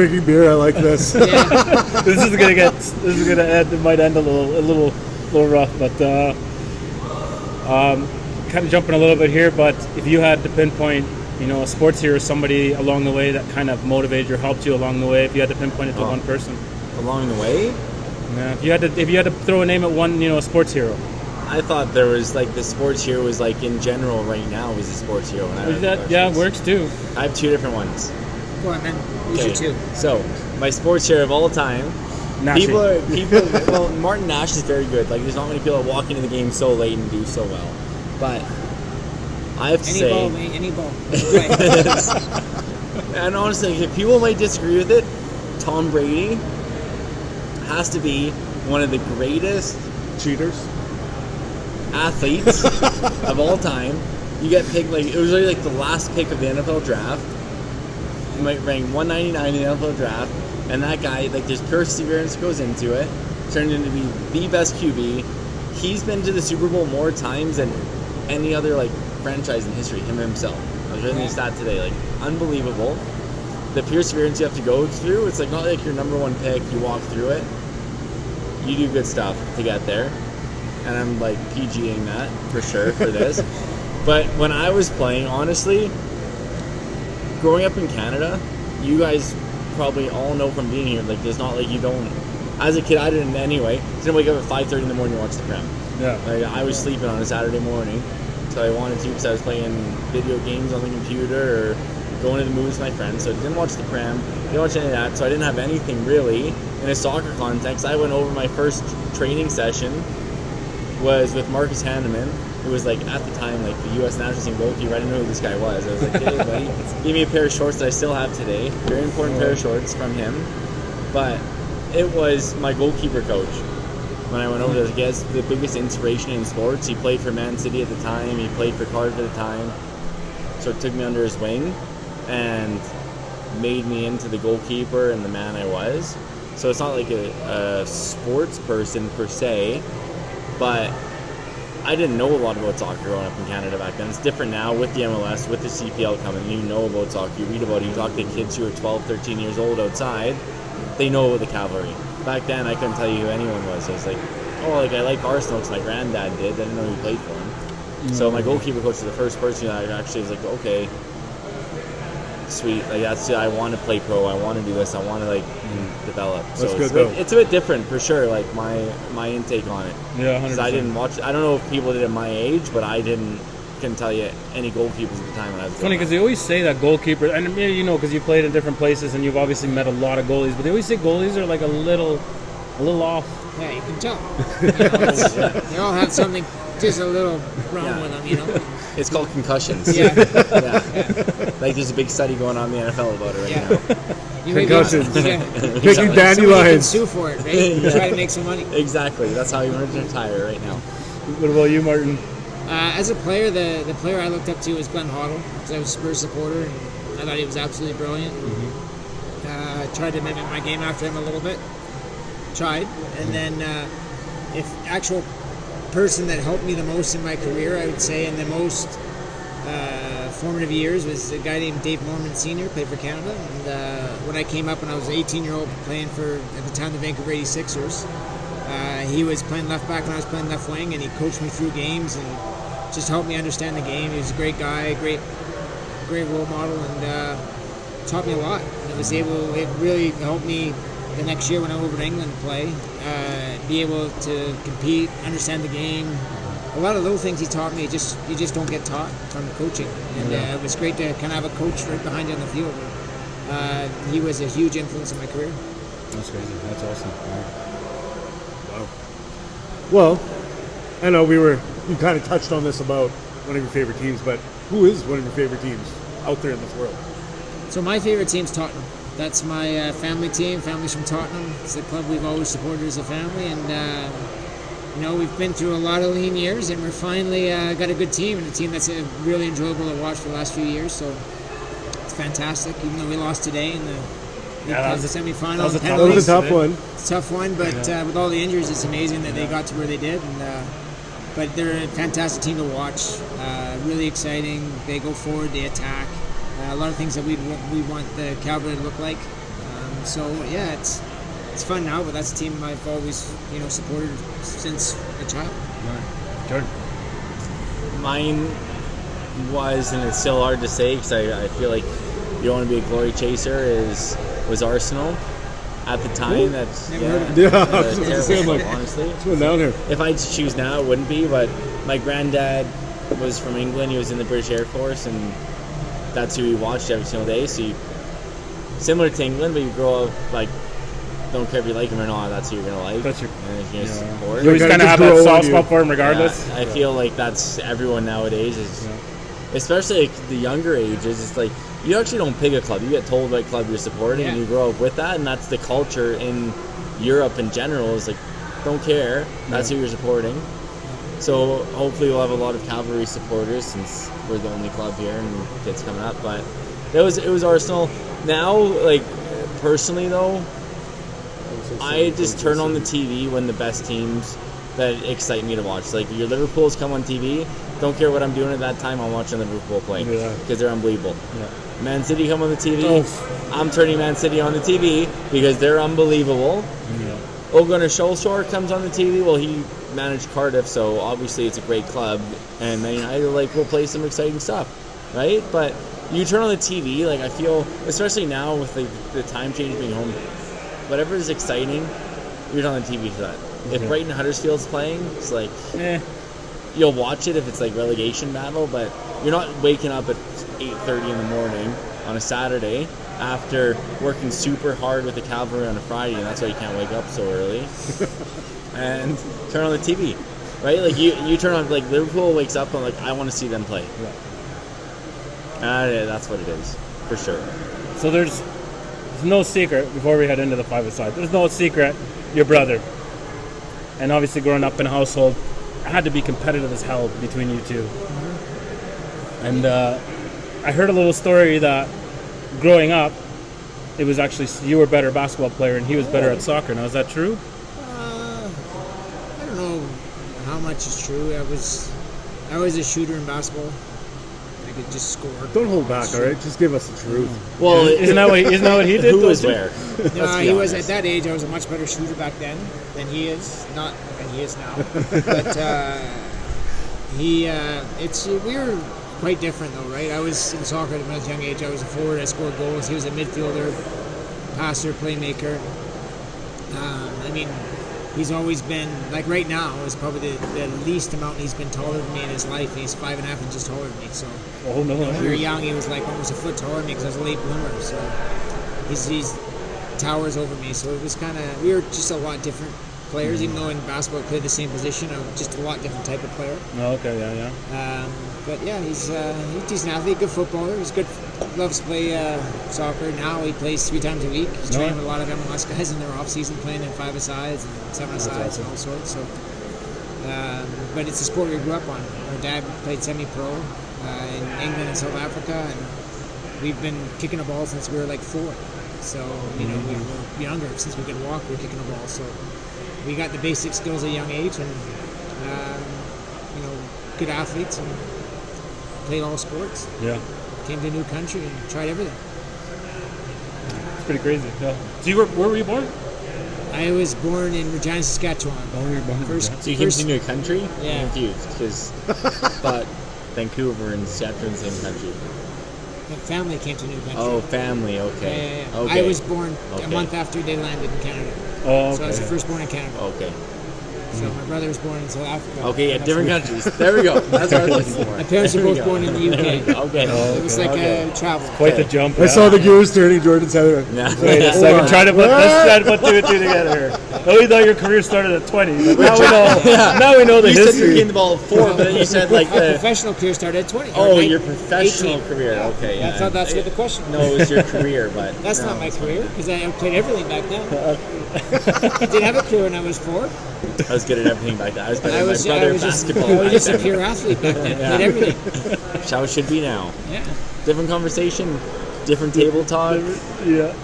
Drinking beer, I like this. Yeah. This is gonna end. It might end a little rough, but kind of jumping a little bit here. But if you had to pinpoint, a sports hero, somebody along the way that kind of motivated you or helped you along the way, if you had to pinpoint it to one person, along the way, yeah. If you had to throw a name at one, a sports hero. I thought there was the sports hero was in general right now was a sports hero. It works too. I have two different ones. Go on, man. Who's your two? So, my sports hero of all time. Nashy. Well, Martin Nash is very good. There's not many people that walk into the game so late and do so well. But I have to say, any ball. and honestly, if people might disagree with it, Tom Brady has to be one of the greatest Cheaters. athletes of all time. You get picked it was really the last pick of the NFL draft. You might rank 199 in the NFL draft, and that guy, there's pure perseverance goes into it, turned into be the best QB. He's been to the Super Bowl more times than any other franchise in history, him himself. I was reading the stat today, unbelievable. The perseverance you have to go through, it's not your number one pick, you walk through it. You do good stuff to get there. And I'm PGing that for sure for this. But when I was playing, honestly, growing up in Canada, you guys probably all know from being here, there's not you don't. As a kid, I didn't anyway. Didn't wake up at 5:30 in the morning to watch the Prem. Yeah. I was sleeping on a Saturday morning, so I wanted to because I was playing video games on the computer or going to the movies with my friends. So I didn't watch the Prem, didn't watch any of that. So I didn't have anything really in a soccer context. I went over my first training session was with Marcus Hanneman, who was at the time the U.S. national team goalkeeper. I didn't know who this guy was. I was hey buddy, give me a pair of shorts that I still have today. Very important pair of shorts from him. But it was my goalkeeper coach when I went over there. He has the biggest inspiration in sports. He played for Man City at the time. He played for Cardiff at the time. So it took me under his wing and made me into the goalkeeper and the man I was. So it's not a sports person per se, but I didn't know a lot about soccer growing up in Canada back then. It's different now with the MLS, with the CPL coming. You know about soccer. You read about it. You talk to kids who are 12, 13 years old outside. They know about the Cavalry. Back then, I couldn't tell you who anyone was. I was I like Arsenal because my granddad did. I didn't know who played for him. Mm-hmm. So my goalkeeper coach was the first person that I actually was okay, sweet. I want to play pro. I want to do this. I want to develop. So it's a bit different for sure. My intake on it. Yeah, 100%. Because I didn't watch. I don't know if people did at my age, but I couldn't tell you any goalkeepers at the time when I was. It's funny because they always say that goalkeeper, and because you played in different places and you've obviously met a lot of goalies, but they always say goalies are a little off. Yeah, you can tell. They all have something just a little wrong with them, It's called concussions. Yeah. There's a big study going on in the NFL about it right now. Concussions. Kicking dandelions. Sue for it, right? Try to make some money. Exactly. That's how you want to retire right now. What about you, Martin? As a player, the player I looked up to was Glenn Hoddle, because I was a Spurs supporter, and I thought he was absolutely brilliant. Mm-hmm. Tried to mimic my game after him a little bit. Tried. And then if actual person that helped me the most in my career, I would say, in the most formative years, was a guy named Dave Norman Sr., played for Canada. And when I came up when I was an 18-year-old playing for, at the time, the Vancouver 86ers, he was playing left back when I was playing left wing, and he coached me through games and just helped me understand the game. He was a great guy, great role model, and taught me a lot. And it really helped me the next year when I went over to England to play, be able to compete, understand the game. A lot of little things he taught me, you just don't get taught from coaching. And it was great to kind of have a coach right behind you on the field. He was a huge influence in my career. That's crazy. That's awesome. Wow. Well, I know you kind of touched on this about one of your favorite teams, but who is one of your favorite teams out there in this world? So my favorite team's Tottenham. That's my family team. Family's from Tottenham. It's a club we've always supported as a family, and we've been through a lot of lean years, and we're finally got a good team, and a team that's really enjoyable to watch for the last few years. So it's fantastic. Even though we lost today in the semifinal, that was a tough one. It's a tough one, but with all the injuries, it's amazing that they got to where they did. But they're a fantastic team to watch. Really exciting. They go forward. They attack. A lot of things that we want the Cavalry to look like. So yeah, it's fun now, but that's a team I've always supported since a child. Jordan. Mine was, and it's still hard to say because I feel like you don't want to be a glory chaser, was Arsenal. At the time, that's Never heard of Yeah, uh, I was gonna say, I'm terrible, like, honestly. what's going down here? If I had to choose now, it wouldn't be, but my granddad was from England. He was in the British Air Force, and that's who he watched every single day. So similar to England, but you grow up, like, don't care if you like him or not, that's who you're going to like. That's your- and you're gonna support. You always gotta kind of just have grow that on soft you. spot for him regardless. Yeah, I feel like that's everyone nowadays is, especially like the younger ages. It's like you actually don't pick a club; you get told what club you're supporting, and Yeah. you grow up with that. And that's the culture in Europe in general. Is like, don't care. That's who you're supporting. So hopefully we'll have a lot of Cavalry supporters since we're the only club here and kids coming up. But it was Arsenal. Now, like personally though, I just turn on the TV when the best teams that excite me to watch. Like your Liverpool's come on TV. Don't care what I'm doing at that time. I'm watching Liverpool play because they're unbelievable. Yeah. Man City come on the TV. Oh. I'm turning Man City on the TV because they're unbelievable. Yeah. Ole Gunnar Solskjaer comes on the TV. Well, he managed Cardiff, so obviously it's a great club. And Man United, like, will play some exciting stuff, right? But you turn on the TV, like, I feel, especially now with the time change being home, whatever is exciting, you're on the TV for that. If Brighton Huddersfield's playing, it's like, you'll watch it if it's like relegation battle, but you're not waking up at 8:30 in the morning on a Saturday after working super hard with the Cavalry on a Friday, and that's why you can't wake up so early. And turn on the TV, right? Like you turn on, like Liverpool wakes up and like I want to see them play. Yeah, that's what it is for sure. So there's no secret, before we head into the five-a-side, there's no secret, your brother. And obviously growing up in a household, it had to be competitive as hell between you two. And I heard a little story that growing up, it was actually you were a better basketball player and he was better at soccer. Now, is that true? I don't know how much is true. I was a shooter in basketball. I could just score. Don't hold back, all right? Just give us the truth. Well, Isn't that what he did? who though, was too? where? No, he was at that age. I was a much better shooter back then than he is. Not than he is now. But we were quite different though, right? I was in soccer at a young age. I was a forward. I scored goals. He was a midfielder, passer, playmaker. I mean, he's always been, like right now, is probably the least amount he's been taller than me in his life. He's 5.5 inches taller than me. So when we were young, he was like almost a foot taller than me because I was a late bloomer. So he's towers over me. So it was kind of, we were just a lot different players, even though in basketball we played the same position. I'm just a lot different type of player. Oh, okay, yeah. But yeah, he's an athlete, good footballer. He's good, loves to play soccer. Now he plays 3 times a week. He's training with a lot of MLS guys in their off season, playing in 5-a-sides and 7-a-sides and all sorts. So, but it's a sport we grew up on. Our dad played semi-pro in England and South Africa, and we've been kicking a ball since we were like 4. So we were younger. Since we could walk, we were kicking a ball. So we got the basic skills at a young age, and good athletes, and played all sports. Yeah. Came to a new country and tried everything. It's pretty crazy. Yeah. So where were you born? I was born in Regina, Saskatchewan. Oh, you were born in First- So you came to a new country? Yeah. I'm confused because thought Vancouver and Saskatchewan same country. My family came to a new country. Oh, family. Okay. Yeah. Okay. I was born Okay. a month after they landed in Canada. Oh, okay. So I was the first born in Canada. Okay. So my brother was born in South Africa. Okay. Yeah. That's Different where- countries. There we go. That's what I was looking for. My parents were There we both go. born in the UK. Okay. It was like a travel. Quite the jump. I saw the gears turning. Jordan said, Wait Yeah. a second. Let's try to put 2 and 2 together here. Oh, we thought your career started at 20. But now we know. Yeah. Now we know the You said you history. gained the ball at 4, but then you said like My the. professional career started at 20. Oh, or your 18. professional career. Yeah. Okay. I Yeah. thought that's what the question was. No, it was your career, but That's no, not my it's career, because I played everything back then. I didn't have a career when I was 4. fine. I was good at everything back then. I was better I than my was, brother I at was just, basketball. I was back just a then. pure athlete back then. Yeah. Played everything. That's how it should be now. Yeah. Different conversation, different table talk. Yeah.